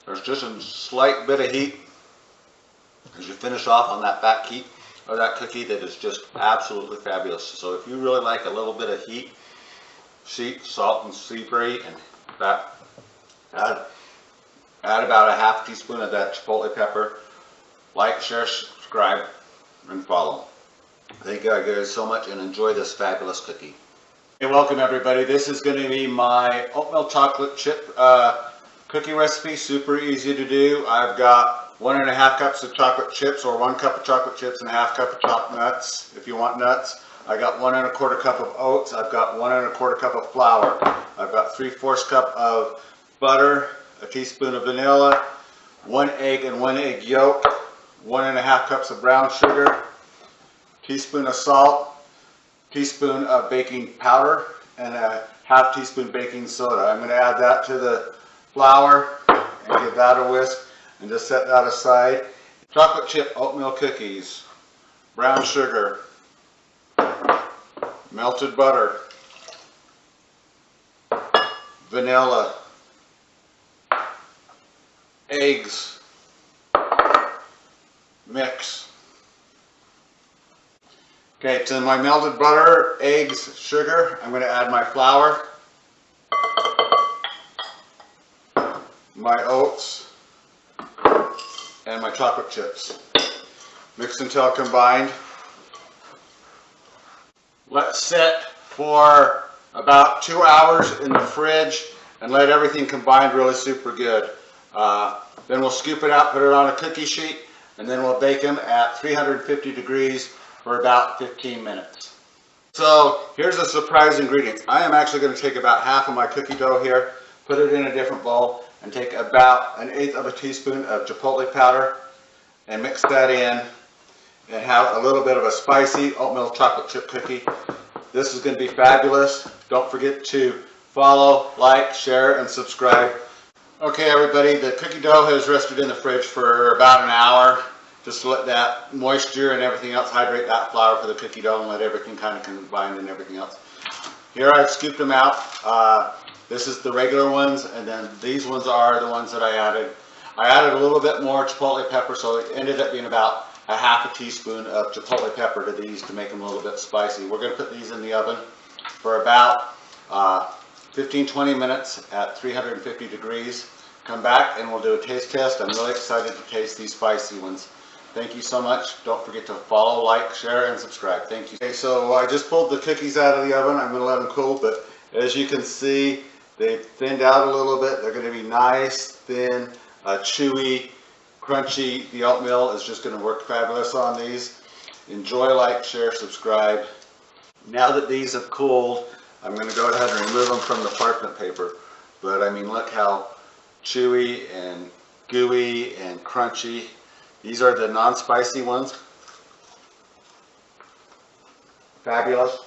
There's just a slight bit of heat as you finish off on that back heat of that cookie that is just absolutely fabulous. So if you really like a little bit of heat, salt and seasoning, and that, add about a half teaspoon of that chipotle pepper. Like, share, subscribe, and follow. Thank you guys so much, and enjoy this fabulous cookie. Hey, welcome everybody. This is going to be my oatmeal chocolate chip cookie recipe. Super easy to do. I've got 1.5 cups of chocolate chips, or 1 cup of chocolate chips and a half cup of chopped nuts if you want nuts. I got 1 1/4 cup of oats. I've got 1 1/4 cup of flour. I've got 3/4 cup of butter, a teaspoon of vanilla, 1 egg and 1 egg yolk, 1.5 cups of brown sugar, teaspoon of salt, teaspoon of baking powder, and a half teaspoon baking soda. I'm going to add that to the flour and give that a whisk and just set that aside. Chocolate chip oatmeal cookies, brown sugar, melted butter, vanilla, eggs, mix. Okay, to my melted butter, eggs, sugar, I'm going to add my flour, my oats, and my chocolate chips. Mix until combined. Let's set for about 2 hours in the fridge and let everything combine really super good. Then we'll scoop it out, put it on a cookie sheet, and then we'll bake them at 350 degrees for about 15 minutes. So here's a surprise ingredient. I am actually going to take about half of my cookie dough here, put it in a different bowl, and take about 1/8 of a teaspoon of chipotle powder and mix that in and have a little bit of a spicy oatmeal chocolate chip cookie. This is going to be fabulous. Don't forget to follow, like, share, and subscribe. Okay everybody, the cookie dough has rested in the fridge for about an hour, just to let that moisture and everything else hydrate that flour for the cookie dough and let everything kind of combine and everything else. Here I've scooped them out. This is the regular ones, and then these ones are the ones that I added. I added a little bit more chipotle pepper, so it ended up being about a half a teaspoon of chipotle pepper to these to make them a little bit spicy. We're going to put these in the oven for about 15-20 minutes at 350 degrees. Come back and we'll do a taste test. I'm really excited to taste these spicy ones. Thank you so much. Don't forget to follow, like, share, and subscribe. Thank you. Okay, so I just pulled the cookies out of the oven. I'm going to let them cool, but as you can see, they've thinned out a little bit. They're going to be nice, thin, chewy, crunchy. The oatmeal is just going to work fabulous on these. Enjoy, like, share, subscribe. Now that these have cooled, I'm going to go ahead and remove them from the parchment paper. But I mean, look how chewy and gooey and crunchy. These are the non-spicy ones. Fabulous.